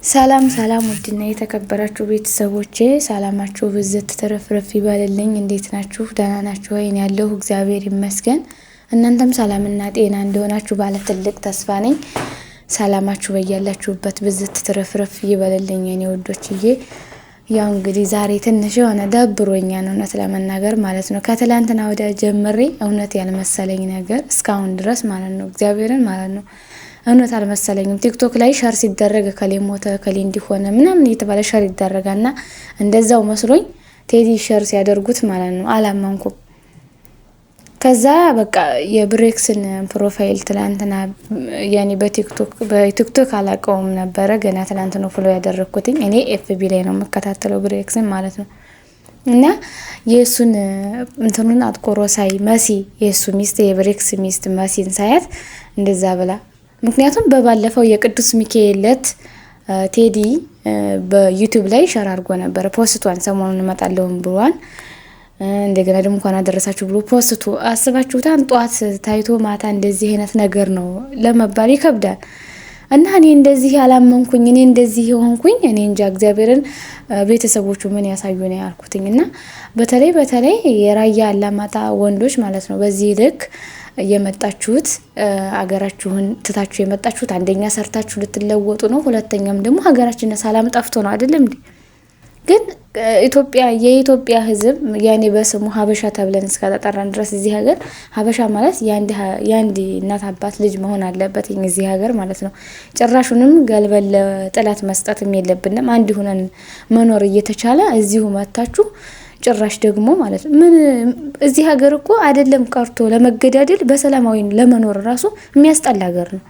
ሰላም ሰላም ውድና የተከበራችሁ ቤተሰቦቼ ሰላማችሁ ብዝት ተረፍረፍ ይበልልኝ። እንዴት ናችሁ? ደህና ናችሁ ወይ? እኔ ያለሁ እግዚአብሔር ይመስገን። እናንተም ሰላምና ጤና እንደሆናችሁ ባለ ትልቅ ተስፋ ነኝ። ሰላማችሁ በያላችሁበት ብዝት ተረፍረፍ ይበልልኝ የኔ ወዶችዬ። ያው እንግዲህ ዛሬ ትንሽ የሆነ ደብሮኛል እውነት ለመናገር ማለት ነው። ከትላንትና ወዲያ ጀምሬ እውነት ያልመሰለኝ ነገር እስካሁን ድረስ ማለት ነው እግዚአብሔርን ማለት ነው እውነት አልመሰለኝም። ቲክቶክ ላይ ሸር ሲደረግ ከሌ ሞተ ከሌ እንዲሆነ ምናምን እየተባለ ሸር ይደረጋልና እንደዛው መስሎኝ ቴዲ ሸር ሲያደርጉት ማለት ነው አላመንኩም። ከዛ በቃ የብሬክስን ፕሮፋይል ትላንትና ያኔ በቲክቶክ አላቀውም ነበረ ገና ትላንት ነው ፎሎ ያደረኩትኝ። እኔ ኤፍቢ ላይ ነው መከታተለው ብሬክስን ማለት ነው። እና የሱን እንትኑን አጥቆሮ ሳይ መሲ የሱ ሚስት የብሬክስ ሚስት መሲን ሳያት እንደዛ ብላ ምክንያቱም በባለፈው የቅዱስ ሚካኤል ዕለት ቴዲ በዩቲዩብ ላይ ሸር አድርጎ ነበር ፖስቷን ሰሞኑን እመጣለሁ ብሏን። እንደገና ደግሞ እንኳን አደረሳችሁ ብሎ ፖስቱ አስባችሁታን ጧት ታይቶ ማታ እንደዚህ አይነት ነገር ነው ለመባል ይከብዳል። እና እኔ እንደዚህ ያላመንኩኝ እኔ እንደዚህ ሆንኩኝ እኔ እንጃ እግዚአብሔርን ቤተሰቦቹ ምን ያሳዩ ነው ያልኩትኝ። እና በተለይ የራያ አላማጣ ወንዶች ማለት ነው በዚህ ልክ የመጣችሁት አገራችሁን ትታችሁ የመጣችሁት አንደኛ ሰርታችሁ ልትለወጡ ነው፣ ሁለተኛም ደግሞ ሀገራችን ሰላም ጠፍቶ ነው አይደለም እንዴ? ግን የኢትዮጵያ ሕዝብ ያኔ በስሙ ሀበሻ ተብለን እስከተጠራን ድረስ እዚህ ሀገር ሀበሻ ማለት ያንዲ እናት አባት ልጅ መሆን አለበት እዚህ ሀገር ማለት ነው። ጭራሹንም ገልበል ጥላት መስጠትም የለብንም። አንድ ሆነን መኖር እየተቻለ እዚሁ መታችሁ ጭራሽ ደግሞ ማለት ነው ምን እዚህ ሀገር እኮ አይደለም ቀርቶ ለመገዳደል በሰላማዊ ለመኖር ራሱ የሚያስጠላ ሀገር ነው።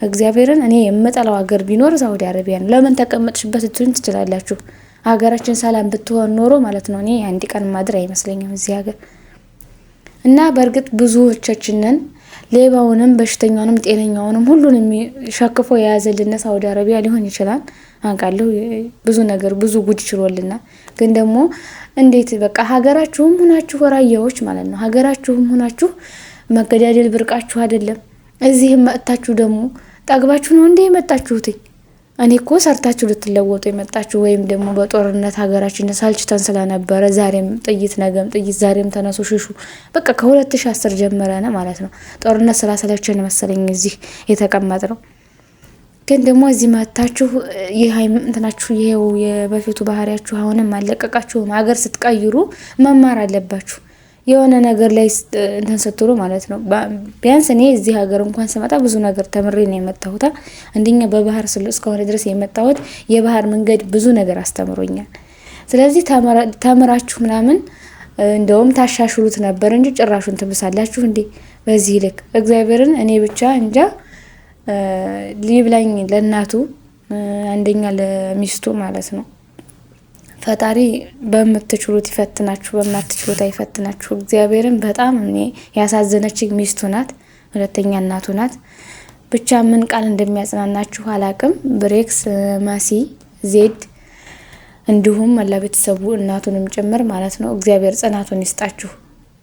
እግዚአብሔርን እኔ የምጠላው ሀገር ቢኖር ሳውዲ አረቢያ ነው። ለምን ተቀመጥሽበት ልትሉኝ ትችላላችሁ። ሀገራችን ሰላም ብትሆን ኖሮ ማለት ነው እኔ አንድ ቀን ማድር አይመስለኝም እዚህ ሀገር። እና በእርግጥ ብዙዎቻችንን ሌባውንም በሽተኛውንም ጤነኛውንም ሁሉንም ሸክፎ የያዘልን ሳውዲ አረቢያ ሊሆን ይችላል አንቃለሁ። ብዙ ነገር ብዙ ጉድ ችሎልና ግን ደግሞ እንዴት በቃ ሀገራችሁም ሆናችሁ ራያዎች ማለት ነው ሀገራችሁም ሆናችሁ መገዳደል ብርቃችሁ አይደለም። እዚህም መጥታችሁ ደግሞ ጠግባችሁ ነው እንዴ የመጣችሁት? እኔ እኮ ሰርታችሁ ልትለወጡ የመጣችሁ ወይም ደግሞ በጦርነት ሀገራችን ሳልችተን ስለነበረ ዛሬም ጥይት ነገም ጥይት ዛሬም ተነሱ ሽሹ በቃ ከ2010 ጀመረና ማለት ነው ጦርነት ስላሰለቸን መሰለኝ እዚህ የተቀመጥ ነው። ግን ደግሞ እዚህ መታችሁ እንትናችሁ ይሄው የበፊቱ ባህሪያችሁ አሁንም አለቀቃችሁም። ሀገር ስትቀይሩ መማር አለባችሁ የሆነ ነገር ላይ እንትን ስትሉ ማለት ነው። ቢያንስ እኔ እዚህ ሀገር እንኳን ስመጣ ብዙ ነገር ተምሬ ነው የመጣሁት። አንደኛ በባህር እስከሆነ ድረስ የመጣሁት የባህር መንገድ ብዙ ነገር አስተምሮኛል። ስለዚህ ተምራችሁ ምናምን እንደውም ታሻሽሉት ነበር እንጂ ጭራሹን ትብሳላችሁ እንዴ በዚህ ልክ። እግዚአብሔርን እኔ ብቻ እንጃ ሊብላኝ ለእናቱ አንደኛ ለሚስቱ ማለት ነው። ፈጣሪ በምትችሉት ይፈትናችሁ በማትችሉት አይፈትናችሁ። እግዚአብሔርን በጣም እኔ ያሳዘነችኝ ሚስቱ ናት፣ ሁለተኛ እናቱ ናት። ብቻ ምን ቃል እንደሚያጽናናችሁ አላቅም። ብሬክስ፣ መሲ፣ ዜድ እንዲሁም መላ ቤተሰቡ እናቱንም ጭምር ማለት ነው። እግዚአብሔር ጽናቱን ይስጣችሁ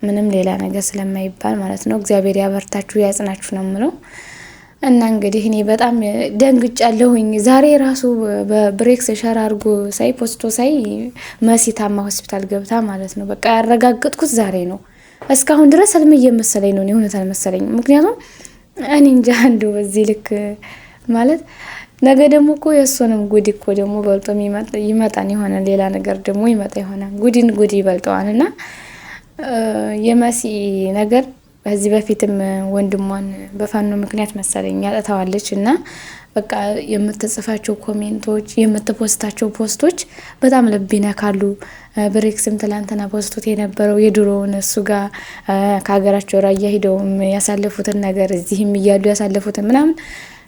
ምንም ሌላ ነገር ስለማይባል ማለት ነው። እግዚአብሔር ያበርታችሁ ያጽናችሁ ነው የምለው። እና እንግዲህ እኔ በጣም ደንግጫለሁኝ። ዛሬ ራሱ በብሬክስ ሸር አድርጎ ሳይ ፖስቶ ሳይ መሲ ታማ ሆስፒታል ገብታ ማለት ነው በቃ ያረጋግጥኩት ዛሬ ነው። እስካሁን ድረስ ህልም እየመሰለኝ ነው እውነት አልመሰለኝም። ምክንያቱም እኔ እንጃ እንደው በዚህ ልክ ማለት ነገ ደግሞ እኮ የእሱንም ጉድ እኮ ደግሞ በልጦ ይመጣን የሆነ ሌላ ነገር ደግሞ ይመጣ ይሆናል። ጉድ ይበልጠዋል። እና የመሲ ነገር በዚህ በፊትም ወንድሟን በፋኖ ምክንያት መሰለኝ ያጠታዋለች። እና በቃ የምትጽፋቸው ኮሜንቶች የምትፖስታቸው ፖስቶች በጣም ልብ ይነካሉ። ብሬክስም ትላንትና ፖስቶት የነበረው የድሮውን እሱ ጋር ከሀገራቸው ራያ ሂደውም ያሳለፉትን ነገር እዚህም እያሉ ያሳለፉትን ምናምን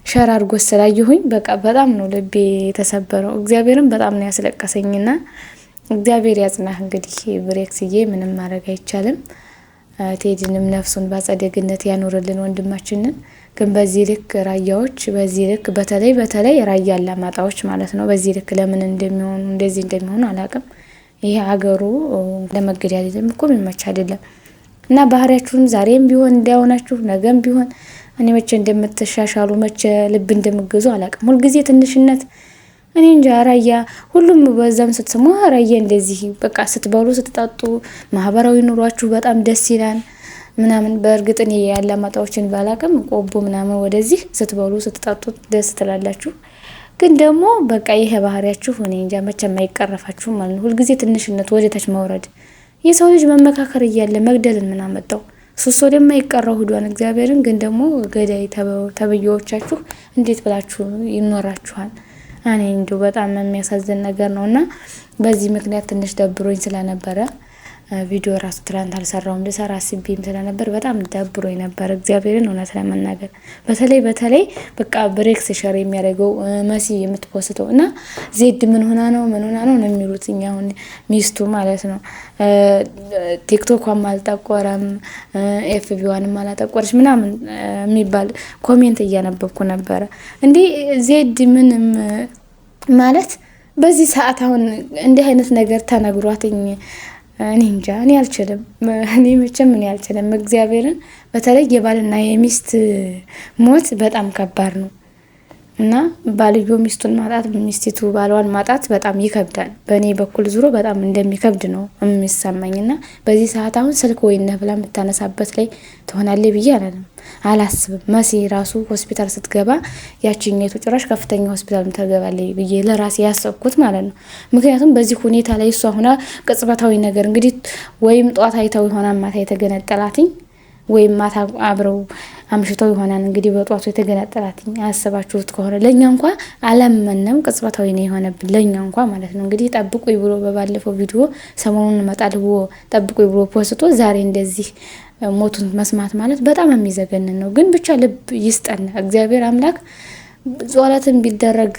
ሸር አድርጎ ስላየሁኝ በቃ በጣም ነው ልቤ የተሰበረው። እግዚአብሔርም በጣም ነው ያስለቀሰኝና እግዚአብሔር ያጽናህ። እንግዲህ ብሬክስዬ ምንም ማድረግ አይቻልም። ቴዲንም ነፍሱን በአጸደ ገነት ያኖርልን ወንድማችንን። ግን በዚህ ልክ ራያዎች በዚህ ልክ በተለይ ራያ አላማጣዎች ማለት ነው በዚህ ልክ ለምን እንደሚሆኑ እንደዚህ እንደሚሆኑ አላቅም። ይሄ ሀገሩ ለመገዳደልም እኮ የሚመች አይደለም። እና ባህሪያችሁን ዛሬም ቢሆን እንዳይሆናችሁ ነገም ቢሆን እኔ መቼ እንደምትሻሻሉ መቼ ልብ እንደምገዙ አላቅም። ሁልጊዜ ትንሽነት እኔ እንጃ ራያ ሁሉም በዛም ስትሰሙ ራያ እንደዚህ በቃ ስትበሉ ስትጠጡ ማህበራዊ ኑሯችሁ በጣም ደስ ይላል ምናምን። በእርግጥ እኔ ያላማጣዎችን ባላቅም ቆቦ ምናምን ወደዚህ ስትበሉ ስትጠጡ ደስ ትላላችሁ። ግን ደግሞ በቃ ይሄ ባህሪያችሁ እኔ እንጃ መቼም አይቀረፋችሁ ማለት ነው። ሁልጊዜ ትንሽነት ወደታች መውረድ። የሰው ልጅ መመካከር እያለ መግደልን ምን አመጣው? ሱስ ወደማይቀረው ሂዷን እግዚአብሔርን። ግን ደግሞ ገዳይ ተብዬዎቻችሁ እንዴት ብላችሁ ይኖራችኋል? እኔ እንዲሁ በጣም የሚያሳዝን ነገር ነውና በዚህ ምክንያት ትንሽ ደብሮኝ ስለነበረ ቪዲዮ ራሱ ትላንት አልሰራውም። ልሰራ አስቤም ስለነበር በጣም ደብሮኝ ነበር እግዚአብሔርን እውነት ለመናገር። በተለይ በቃ ብሬክስ ሸር የሚያደርገው መሲ የምትፖስተው እና ዜድ ምን ሆና ነው ነው የሚሉት እኛ አሁን ሚስቱ ማለት ነው። ቲክቶኳም አልጠቆረም ኤፍቢዋንም አላጠቆረች ምናምን የሚባል ኮሜንት እያነበብኩ ነበረ። እንዴ ዜድ ምንም ማለት በዚህ ሰዓት አሁን እንዲህ አይነት ነገር ተነግሯትኝ እኔ እንጃ እኔ አልችልም። እኔ መቼም እኔ አልችልም እግዚአብሔርን። በተለይ የባልና የሚስት ሞት በጣም ከባድ ነው እና ባልዮ ሚስቱን ማጣት ሚስቲቱ ባሏን ማጣት በጣም ይከብዳል። በእኔ በኩል ዙሮ በጣም እንደሚከብድ ነው የሚሰማኝና በዚህ ሰዓት አሁን ስልክ ወይነ ብላ የምታነሳበት ላይ ትሆናለች ብዬ አላስብም። መሲ ራሱ ሆስፒታል ስትገባ ያቺኛቱ ጭራሽ ከፍተኛ ሆስፒታል ተገባለች ብዬ ለራሴ ያሰብኩት ማለት ነው። ምክንያቱም በዚህ ሁኔታ ላይ እሷ ሆና ቅጽበታዊ ነገር እንግዲህ ወይም ጧት አይተው ይሆናል ማታ የተገነጠላትኝ ወይም ማታ አብረው አምሽተው ይሆናል እንግዲህ በጧቱ የተገነጠላትኝ። አያሰባችሁት ከሆነ ለኛ እንኳን አላመነም ቅጽበታዊ ነው የሆነብን ለኛ እንኳን ማለት ነው። እንግዲህ ጠብቁኝ ብሎ በባለፈው ቪዲዮ ሰሞኑን እመጣለሁ ጠብቁኝ ብሎ ፖስቶ ዛሬ እንደዚህ ሞቱን መስማት ማለት በጣም የሚዘገንን ነው። ግን ብቻ ልብ ይስጠን እግዚአብሔር አምላክ። ጸሎትን ቢደረግ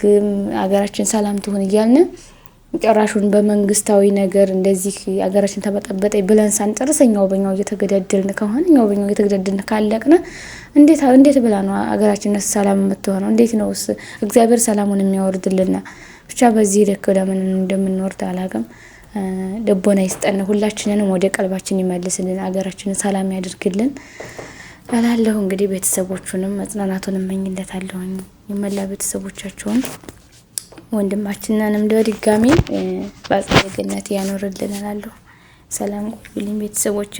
አገራችን ሰላም ትሁን እያልን ጭራሹን በመንግስታዊ ነገር እንደዚህ አገራችን ተበጠበጠ ብለን ሳንጨርስ እኛው በእኛው እየተገዳደልን ከሆነ እኛው በእኛው እየተገዳደልን ካለቅነ እንዴት ብላ ነው አገራችን ሰላም የምትሆነው? እንዴት ነው እግዚአብሔር ሰላሙን የሚያወርድልና? ብቻ በዚህ ልክ ለምን እንደምንወርድ አላውቅም። ልቦና ይስጠን፣ ሁላችንንም ወደ ቀልባችን ይመልስልን፣ አገራችንን ሰላም ያድርግልን እላለሁ። እንግዲህ ቤተሰቦቹንም መጽናናቱን እመኝለታለሁ። የመላ ቤተሰቦቻቸውን ወንድማችንንም በድጋሚ በአጸደ ገነት ያኖርልን እላለሁ። ሰላም ቆዩልኝ ቤተሰቦች።